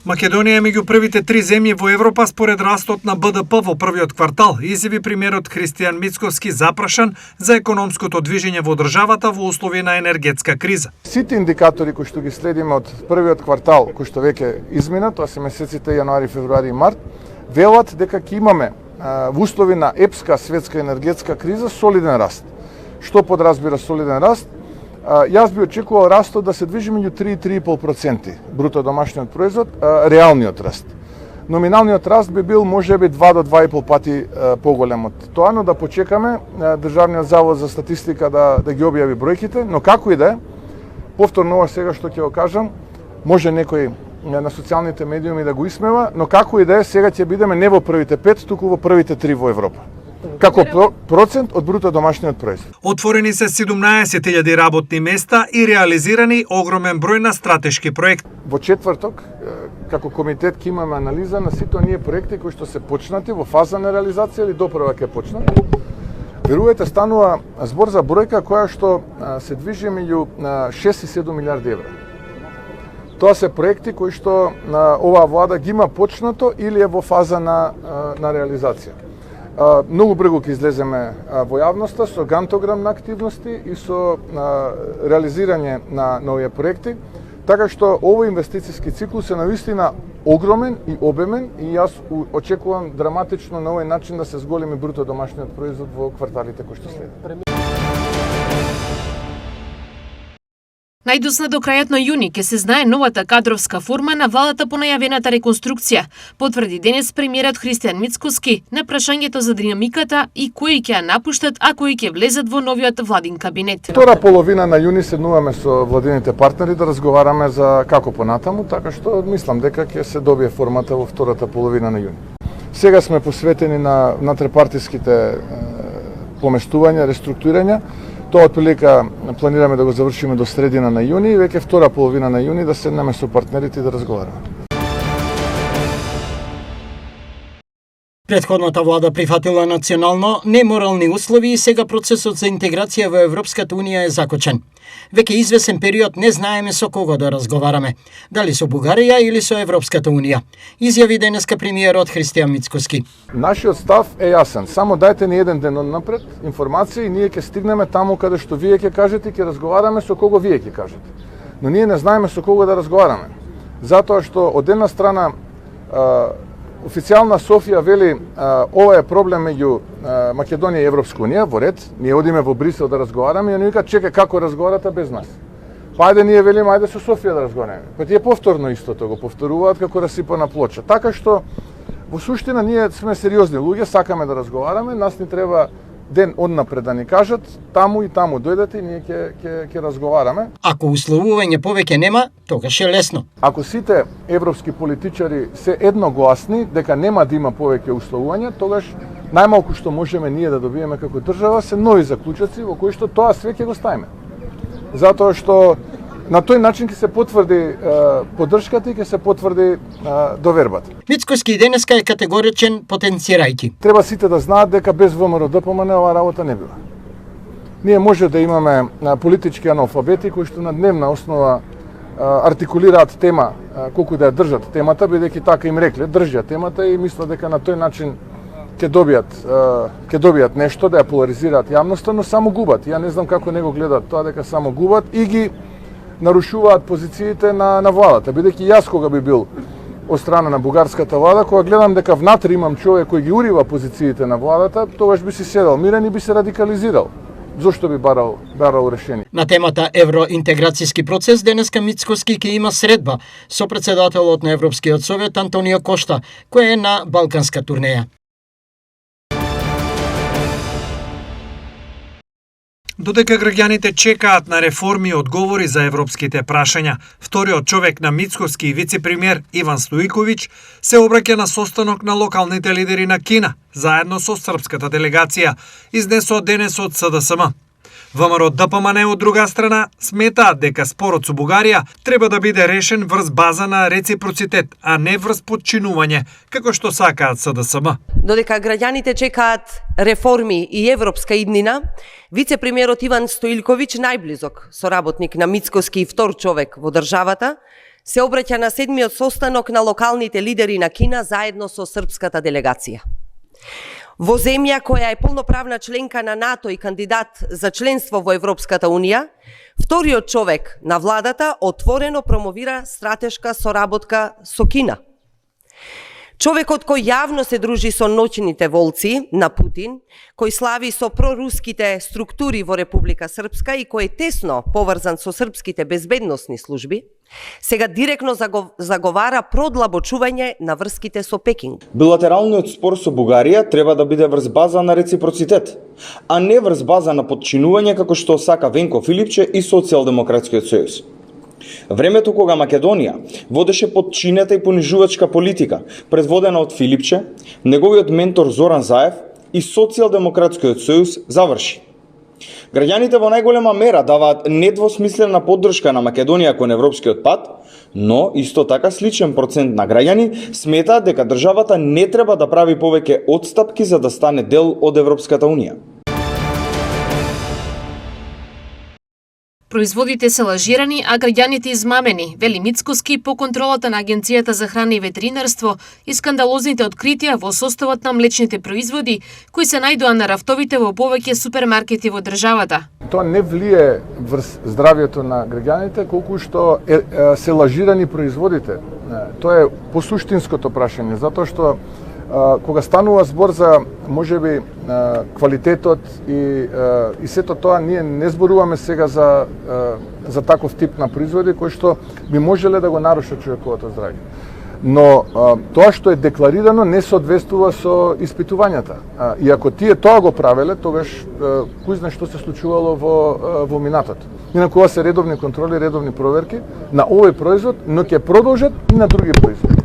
Македонија е меѓу првите 3 земји во Европа според растот на БДП во првиот квартал, изјави премиерот Христијан Мицкоски запрашан за економското движење во државата во услови на енергетска криза. Сите индикатори кои што ги следиме од првиот квартал, кои што веќе измина, тоа се месеците јануари, февруари и март, велат дека ќе имаме во услови на епска светска енергетска криза солиден раст. Што подразбира солиден раст? Јас би очекувал растот да се движи меѓу 3 и 3,5% бруто домашниот производ, реалниот раст. Номиналниот раст би бил можеби 2 до 2,5 пати поголем од тоа, но да почекаме Државниот завод за статистика да ги објави бројките, но како и да е, повторно ова сега што ќе го кажам, може некој на социјалните медиуми да го исмева, но како и да е, сега ќе бидеме не во првите 5, туку во првите 3 во Европа. Како процент од бруто домашниот производ. Отворени се 17.000 работни места и реализирани огромен број на стратешки проекти. Во четврток, како комитет ќе имаме анализа на сите оние проекти кои што се почнати во фаза на реализација или допрва ќе почнат. Верувајте, станува збор за бројка која што се движи меѓу 6 и 7 милиарди евра. Тоа се проекти кои што оваа влада ги има почнато или е во фаза на реализација. Многу брзо ќе излеземе во јавноста со гантограм на активности и со реализирање на овие проекти, така што овој инвестициски циклус е навистина огромен и обемен и јас очекувам драматично на овој начин да се зголеми бруто домашниот производ во кварталите кои што следат. Најдосна до крајот на јуни ќе се знае новата кадровска форма на владата по најавената реконструкција, потврди денес премиерот Христијан Мицкоски на прашањето за динамиката и кои ќе ја напуштат, а кои ќе влезат во новиот владин кабинет. Втора половина на јуни седнуваме со владините партнери да разговараме за како понатаму, така што мислам дека ќе се добие формата во втората половина на јуни. Сега сме посветени на натрепартиските поместувања, реструктурирања. Тоа отприлика планираме да го завршиме до средина на јуни и веќе втора половина на јуни да седнеме со партнерите и да разговараме. Претходната влада прифатила национално неморални услови и сега процесот за интеграција во Европската унија е закочен. Веќе извесен период не знаеме со кого да разговараме, дали со Бугарија или со Европската унија, изјави денеска премиерот Христијан Мицкоски. Нашиот став е јасен, само дајте ни еден ден однапред информација и ние ќе стигнеме таму каде што вие ќе кажете и ќе разговараме со кого вие ќе кажете. Но ние не знаеме со кого да разговараме, затоа што од една страна официјална Софија вели ова е проблем меѓу Македонија и Европска унија, во ред, ние одиме во Брисел да разговараме и они викаат чекај како разговарате без нас. Па ајде ние велиме ајде со Софија да разговараме. Па тие повторно истото го повторуваат како расипана плоча. Така што во суштина ние сме сериозни луѓе, сакаме да разговараме, нас ни треба ден однапред да ни кажат, таму и таму дојдете и ние ќе разговараме. Ако условување повеќе нема, тогаш е лесно. Ако сите европски политичари се едногласни дека нема да има повеќе условувања, тогаш најмалку што можеме ние да добиеме како држава се нови заклучоци во кои што тоа све ќе го ставиме. Затоа што на тој начин ќе се потврди поддршката и ќе се потврди довербата. Мицкоски денеска е категоричен потенцирајќи. Треба сите да знаат дека без ВМРО ДПМН оваа работа не бива. Ние може да имаме политички аналфабети кои што на дневна основа артикулираат тема колку да ја држат темата, бидејќи така им рекле, држат темата и мислат дека на тој начин ќе добијат нешто да ја поларизираат јавноста, но само губат. Ја не знам како него гледаат тоа дека само губат и ги нарушуваат позициите на владата. Бидејќи јас кога би бил од страна на бугарската влада, кога гледам дека внатре имам човек кој ги урива позициите на владата, тогаш би си седел мирен и би се радикализирал. Зошто би барал решение? На темата евроинтеграцијски процес денеска Мицкоски ќе има средба со претседателот на Европскиот совет Антонио Кошта, кој е на балканска турнеја. Додека граѓаните чекаат на реформи и одговори за европските прашања, вториот човек на Мицкоски и вице-премиер Иван Стојковиќ се обраќа на состанок на локалните лидери на Кина, заедно со српската делегација, изнесоа денес од СДСМ. ВМРО ДПМН од друга страна сметаат дека спорот со Бугарија треба да биде решен врз база на реципроцитет, а не врз подчинување, како што сакаат СДСМ. Додека граѓаните чекаат реформи и европска иднина, вице-премиерот Иван Стојковиќ, најблизок соработник на Мицкоски и втор човек во државата, се обраќа на 7-миот состанок на локалните лидери на Кина заедно со српската делегација. Во земја која е полноправна членка на НАТО и кандидат за членство во Европската Унија, вториот човек на владата отворено промовира стратешка соработка со Кина. Човекот кој јавно се дружи со ноќните волци на Путин, кој слави со проруските структури во Република Српска и кој е тесно поврзан со српските безбедносни служби, сега директно заговара продлабочување на врските со Пекинг. Билатералниот спор со Бугарија треба да биде врз база на реципроцитет, а не врз база на подчинување како што сака Венко Филипче и Социјалдемократскиот сојуз. Времето кога Македонија водеше подчинета и понижувачка политика, предводена од Филипче, неговиот ментор Зоран Заев и Социјалдемократскиот сојуз заврши. Граѓаните во најголема мера даваат недвосмислена поддршка на Македонија кон европскиот пат, но исто така сличен процент на граѓани сметаат дека државата не треба да прави повеќе отстапки за да стане дел од Европската Унија. Производите се лажирани, а граѓаните измамени, вели Мицкоски по контролата на Агенцијата за храна и ветеринарство и скандалозните откритија во составот на млечните производи, кои се најдоа на рафтовите во повеќе супермаркети во државата. Тоа не влие врз здравјето на граѓаните, колку што се лажирани производите. Тоа е посуштинското прашање, затоа што кога станува збор за можеби квалитетот и сето тоа, ние не зборуваме сега за таков тип на производи кои што би можеле да го нарушат човековото здравје. Но тоа што е декларирано не соодветствува со испитувањата. И ако тие тоа го правеле, тогаш кој знае што се случувало во минатото. Инаку ова се редовни контроли, редовни проверки на овој производ, но ќе продолжат и на други производи.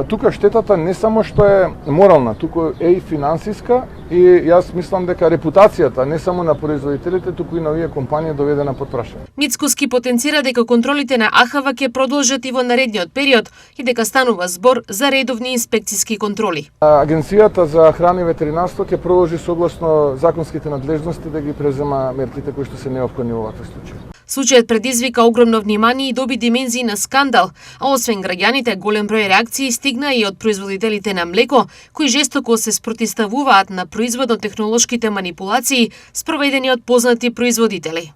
Тука штетата не само што е морална, туку е и финансиска и јас мислам дека репутацијата не само на производителите, туку и на овие компании доведена под прашање. Мицкоски потенцира дека контролите на АХВ ќе продолжат и во наредниот период и дека станува збор за редовни инспекциски контроли. Агенцијата за храна и ветеринарство ќе продолжи согласно законските надлежности да ги презема мерките кои што се неопходни во вакви случаи. Случајот предизвика огромно внимание и доби димензии на скандал, а освен граѓаните, голем број реакции стигна и од производителите на млеко, кои жестоко се спротивставуваат на производно-технолошките манипулации спроведени од познати производители.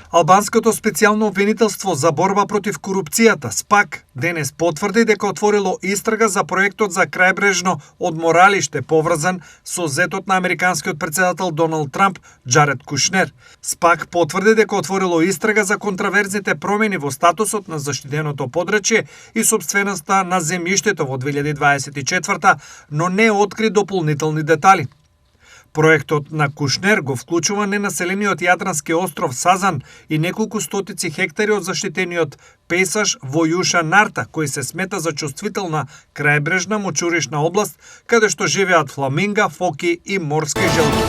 Албанското специјално обвинителство за борба против корупцијата, СПАК, денес потврди дека отворило истрага за проектот за крајбрежно одморалиште поврзан со зетот на американскиот претседател Доналд Трамп, Џаред Кушнер. СПАК потврди дека отворило истрага за контраверзните промени во статусот на заштитеното подрачје и сопственоста на земјиштето во 2024, но не откри дополнителни детали. Проектот на Кушнер го вклучува ненаселениот Јадрански остров Сазан и неколку стотици хектари од заштитениот пейсаж во Јуша Нарта, кој се смета за чувствителна крајбрежна мочуришна област, каде што живеат фламинга, фоки и морски желби.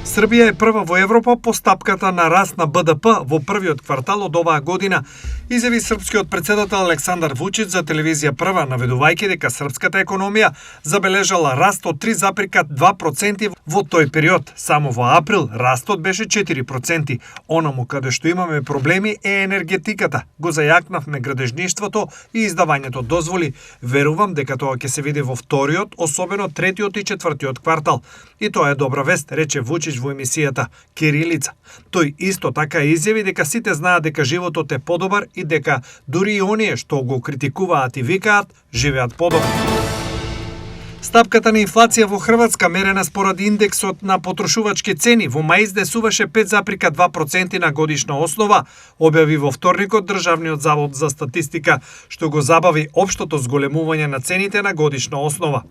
Србија е прва во Европа по стапката на раст на БДП во првиот квартал од оваа година, изјави српскиот претседател Александар Вучич за телевизија Прва, наведувајќи дека српската економија забележала раст од 3,2% во тој период. Само во април растот беше 4%. Онаму каде што имаме проблеми е енергетиката. Го зајакнавме градежништвото и издавањето дозволи. Верувам дека тоа ќе се види во вториот, особено третиот и четвртиот квартал. И тоа е добра вест, рече Вучич во емисијата Кирилица. Тој исто така изјави дека сите знаат дека животот е подобар и дека дури и оние што го критикуваат и викаат, живеат подобро. Стапката на инфлација во Хрватска, мерена според индексот на потрошувачки цени, во мај изнесуваше 5,2% на годишна основа, објави во вторникот Државниот завод за статистика, што го забави општото зголемување на цените на годишна основа.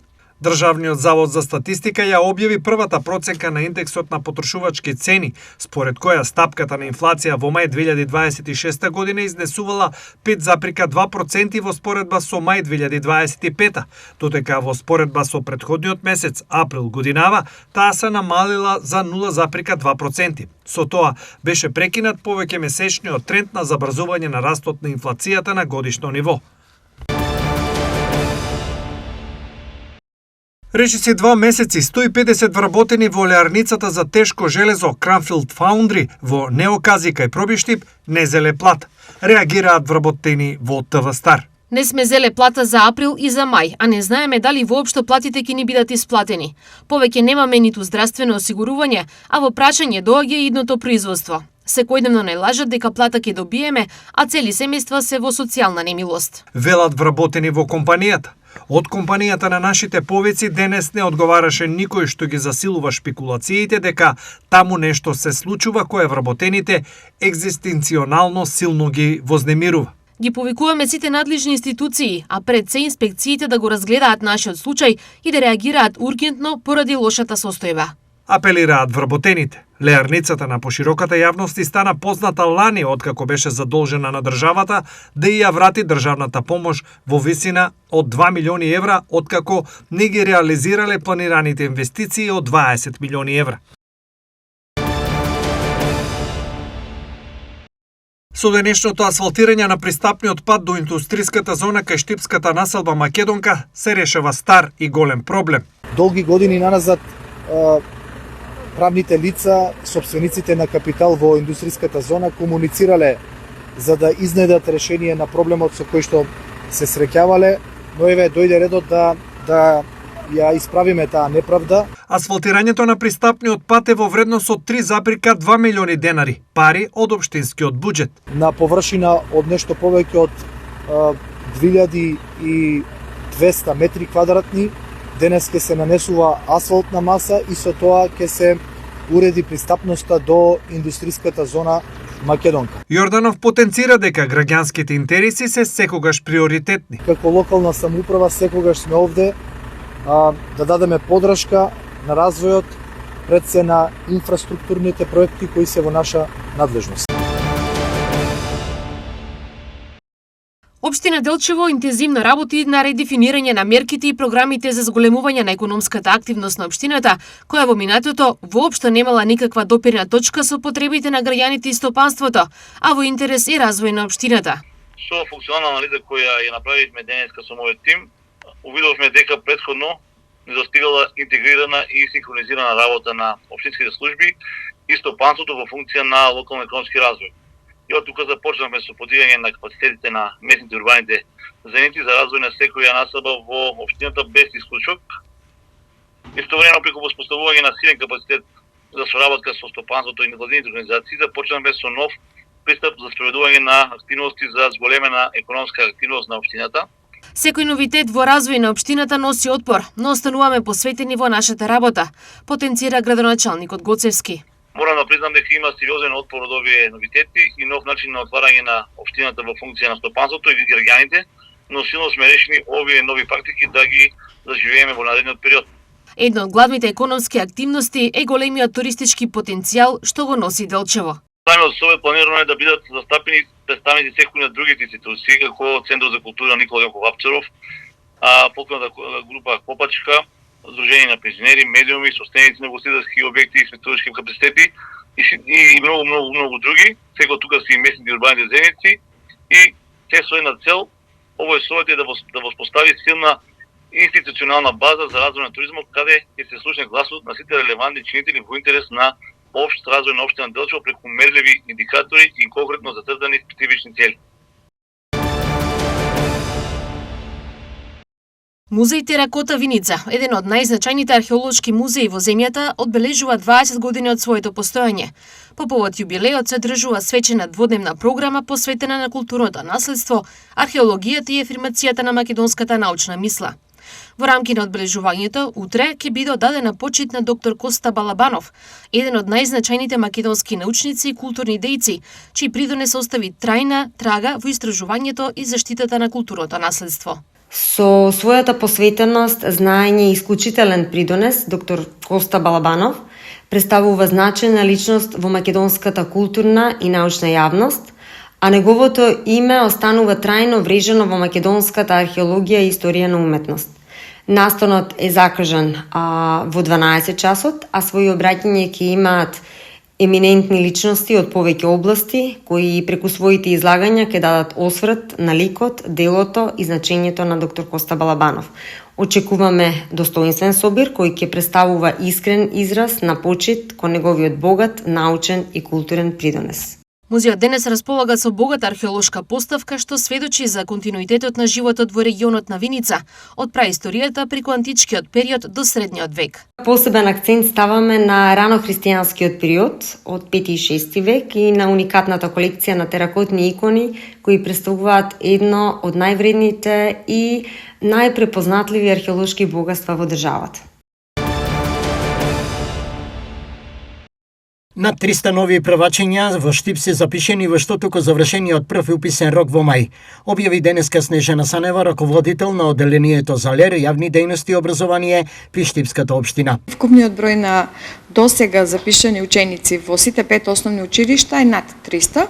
Државниот завод за статистика ја објави првата проценка на индексот на потрошувачки цени, според која стапката на инфлација во мај 2026 година изнесувала 5,2% во споредба со мај 2025, додека во споредба со претходниот месец, април годинава, таа се намалила за 0,2%. Со тоа беше прекинат повеќе месечниот тренд на забрзување на растот на инфлацијата на годишно ниво. Речиси 2 месеци 150 вработени во леарницата за тешко железо Кранфилд Фаундри во Неокази кај Пробиштип не зеле плат. Реагираат вработени во ТВ Стар. Не сме зеле плата за април и за мај, а не знаеме дали воопшто платите ќе ни бидат исплатени. Повеќе немаме ниту здравствено осигурување, а во прашање доаѓа и идното производство. Секојдневно не лажат дека плата ќе добиеме, а цели семејства се во социјална немилост. Велат вработени во компанијата. Од компанијата на нашите повици денес не одговараше никој што ги засилува шпекулациите дека таму нешто се случува кое вработените екзистенционално силно ги вознемирува. Ги повикуваме сите надлежни институции, а пред се инспекциите да го разгледаат нашиот случај и да реагираат ургентно поради лошата состојба. Апелираат вработените. Леарницата на пошироката јавност стана позната лани откако беше задолжена на државата да ја врати државната помош во висина од 2 милиони евра откако не ги реализирале планираните инвестиции од 20 милиони евра. Со денешното асфалтирање на пристапниот пат до индустриската зона кај штипската населба Македонка се решава стар и голем проблем. Долги години наназад правните лица, сопствениците на капитал во индустриската зона комуницирале за да изнедат решение на проблемот со кој што се среќавале, но еве дојде редот да ја исправиме таа неправда. Асфалтирањето на пристапниот пат е во вредност од 3,2 милиони денари, пари од општинскиот буџет. На површина од нешто повеќе од 2200 метри квадратни, денес ќе се нанесува асфалтна маса и со тоа ќе се уреди пристапноста до индустриската зона Македонка. Јорданов потенцира дека граѓанските интереси се секогаш приоритетни. Како локална самоуправа секогаш сме овде да дадеме подршка на развојот пред се на инфраструктурните проекти кои се во наша надлежност. Општина Делчево интензивно работи на редефинирање на мерките и програмите за зголемување на економската активност на општината, која во минатото воопшто немала никаква допирна точка со потребите на граѓаните и стопанството, а во интерес и развој на општината. Со функционална анализа која ја направивме денеска со мојот тим, увидовме дека претходно недостигала интегрирана и синхронизирана работа на општинските служби и стопанството во функција на локално-економски развој. И од тука започнавме со подигање на капацитетите на местните урбаните заедници за развој на секоја населба во општината без исклучок. Истовремено преку воспоставување на силен капацитет за соработка со стопанството и невладините организации започнавме со нов пристап за спроведување на активности за зголемена економска активност на општината. Секој новитет во развој на општината носи отпор, но остануваме посветени во нашата работа, потенцира градоначалникот Гоцевски. Морам да признам дека има сериозен отпор од овие новитети и нов начин на отварање на општината во функција на стопанството и граѓаните, но силно сме решени овие нови практики да ги заживееме во наредниот период. Една од главните економски активности е големиот туристички потенцијал што го носи Делчево. Самиот совет планирано е да бидат застапени представници секој на другите институции, како Центар за култура Никола Јанков Апцаров, поклонната група Копачка, Сдружение на пензионери, медиуми, собственици на гостителски објекти и световишки капацитети и многу други. Секој тука се и местните урбаните заедници и се со една цел, овој совет е да воспостави силна институционална база за развој на туризмот, каде ќе се слушне гласот на сите релевантни чинители во интерес на општ развој на општина Делчево преку мерливи индикатори и конкретно зацртани специфични цели. Музеј Теракота Виница, еден од најзначајните археолошки музеи во земјата, одбележува 20 години од своето постојање. По повод јубилеот се одржува свечена дводневна програма посветена на културното наследство, археологијата и афирмацијата на македонската научна мисла. Во рамки на одбележувањето, утре ќе биде оддадена почит на доктор Коста Балабанов, еден од најзначајните македонски научници и културни дејци, чиј придонес остави трајна трага во истражувањето и заштитата на културното наследство. Со својата посветеност, знаење и исклучителен придонес, доктор Коста Балабанов представува значајна личност во македонската културна и научна јавност, а неговото име останува трајно врежено во македонската археологија и историја на уметност. Настанот е закажан во 12 часот, а своји обраќање ќе имаат еминентни личности од повеќе области, кои преку своите излагања ќе дадат осврт на ликот, делото и значењето на доктор Коста Балабанов. Очекуваме достоинствен собир кој ќе представува искрен израз на почит кон неговиот богат, научен и културен придонес. Музеот денес располага со богата археолошка поставка што сведочи за континуитетот на животот во регионот на Виница, од праисторијата преку античкиот период до средниот век. Посебен акцент ставаме на рано-христијанскиот период од 5 и 6 век и на уникатната колекција на теракотни икони кои представуваат едно од највредните и најпрепознатливи археолошки богатства во државата. Над 300 нови првачења во Штип се запишени во што току завршениот прв уписен рок во мај. Објави денеска Снежана Санева, раководител на одделението за ЛЕР, јавни дејности и образование при Штипската општина. Вкупниот број на досега запишани ученици во сите 5 основни училишта е над 300.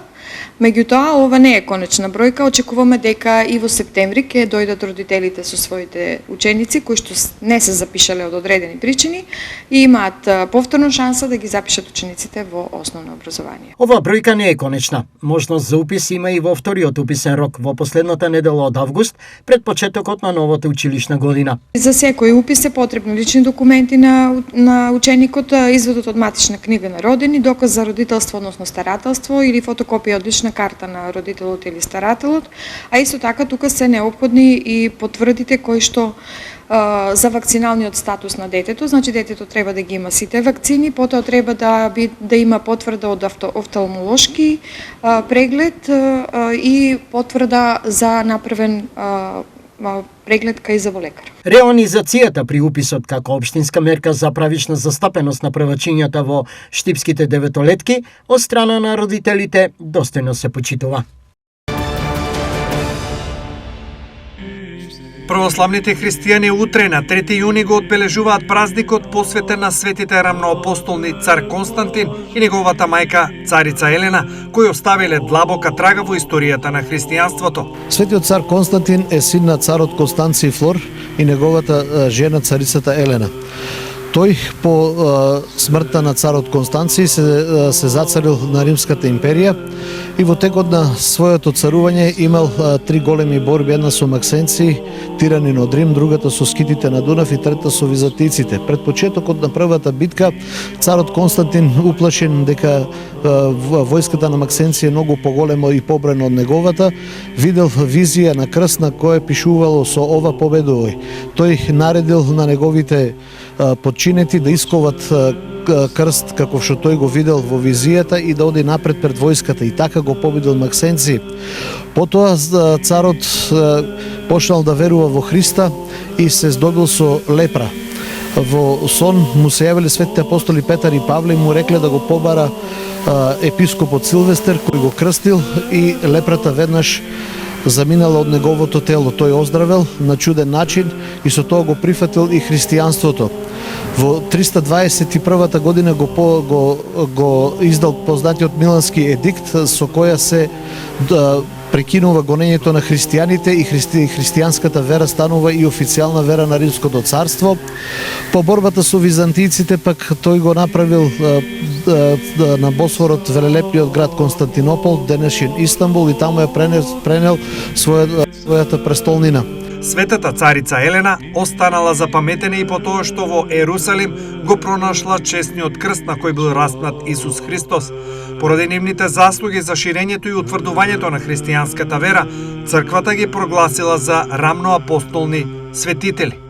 Меѓутоа, ова не е конечна бројка. Очекуваме дека и во септември ќе дојдат родителите со своите ученици кои што не се запишале од одредени причини и имаат повторно шанса да ги запишат учениците во основно образование. Ова бројка не е конечна. Можност за упис има и во вториот уписен рок во последната недела од август, пред почетокот на новата училишна година. За секој упис е потребни лични документи на ученикот, изводот од матична книга на родени, доказ за родителство, односно старателство или фотокопија од лична карта на родителот или старателот, а исто така тука се неопходни и потврдите кои што за вакциналниот статус на детето, значи детето треба да ги има сите вакцини, потоа треба да има потврда од офталмолошки преглед и потврда за направен преглед кај зъболекар. Реонизацијата при уписот како општинска мерка за правична застапеност на првачињата во штипските деветолетки од страна на родителите достојно се почитува. Православните христијани утре на 3 јуни го одбележуваат празникот посветен на светите рамноапостолни цар Константин и неговата мајка царица Елена, кои оставиле длабока трага во историјата на христијанството. Светиот цар Константин е син на царот Констанци Флор и неговата жена царицата Елена. Тој по смртта на царот Констанци се зацарил на Римската империја и во текот на своето царување имал 3 големи борби, една со максенци, тирани од Рим, другата со скитите на Дунав и трета со византиците. Пред почетокот на првата битка, царот Константин, уплашен дека војската на максенци е многу поголема и побрена од неговата, видел визија на крст на која пишувало со ова победувај. Тој наредил на неговите подчинети да исковат крст како што тој го видел во визијата и да оди напред пред војската и така го победил максенци. Потоа царот почнал да верува во Христа и се здобил со лепра. Во сон му се јавиле светите апостоли Петар и Павле и му рекле да го побара епископот Силвестер кој го крстил и лепрата веднаш заминала од неговото тело. Тој оздравел на чуден начин и со тоа го прифатил и христијанството. Во 321 година го издал познатиот Милански едикт со која се прекинува гонењето на христијаните и христијанската вера станува и официјална вера на Римското царство. По борбата со византиците пак тој го направил на Босфорот велелепниот град Константинопол, денешен Истанбул, и таму ја пренел својата престолнина. Светата царица Елена останала запаметена и по тоа што во Ерусалим го пронашла честниот крст на кој бил распнат Исус Христос. Поради нивните заслуги за ширењето и утврдувањето на христијанската вера, црквата ги прогласила за рамноапостолни светители.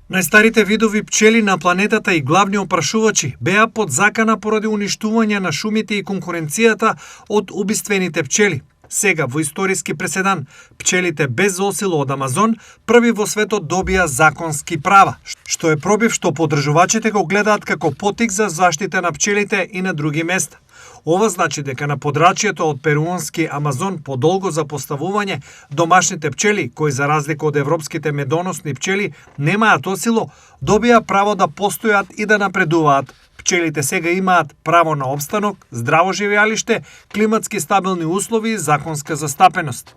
Најстарите видови пчели на планетата и главни опрашувачи беа под закана поради уништување на шумите и конкуренцијата од убиствените пчели. Сега, во историски преседан, пчелите без осило од Амазон први во светот добија законски права, што е пробив што подржувачите го гледаат како потик за заштита на пчелите и на други места. Ова значи дека на подрачјето од перуански Амазон по долго за поставување, домашните пчели, кои за разлика од европските медоносни пчели немаат осило, добија право да постојат и да напредуваат. Пчелите сега имаат право на опстанок, здраво живеалиште, климатски стабилни услови и законска застапеност.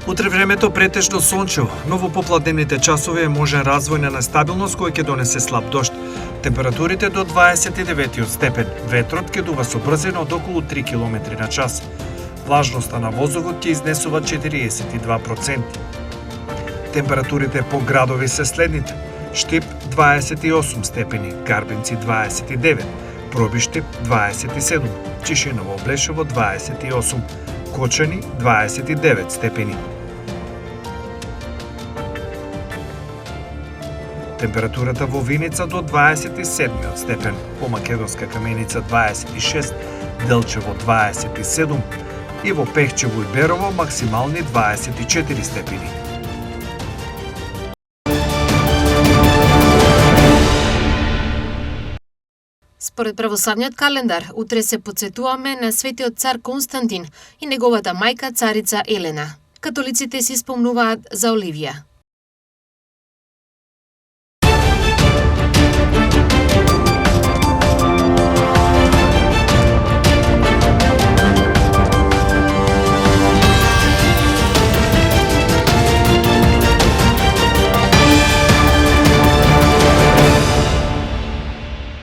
Утре времето претежно сончево, но во попладневните часови е можен развој на нестабилност кој ќе донесе слаб дожд. Температурите до 29 степен, ветрот ќе дува со брзина од околу 3 км на час. Влажноста на воздухот ќе изнесува 42%. Температурите по градови се следните: Штип 28 степени, Гарбенци 29, Пробиштип 27, Чишиново Облешево 28, Кочани 29 степени. Температурата во Виница до 27 степен, по Македонска Каменица 26, Делчево 27 и во Пехчево и Берово максимални 24 степени. Според православниот календар, утре се потсетуваме на светиот цар Константин и неговата мајка царица Елена. Католиците си спомнуваат за Оливија.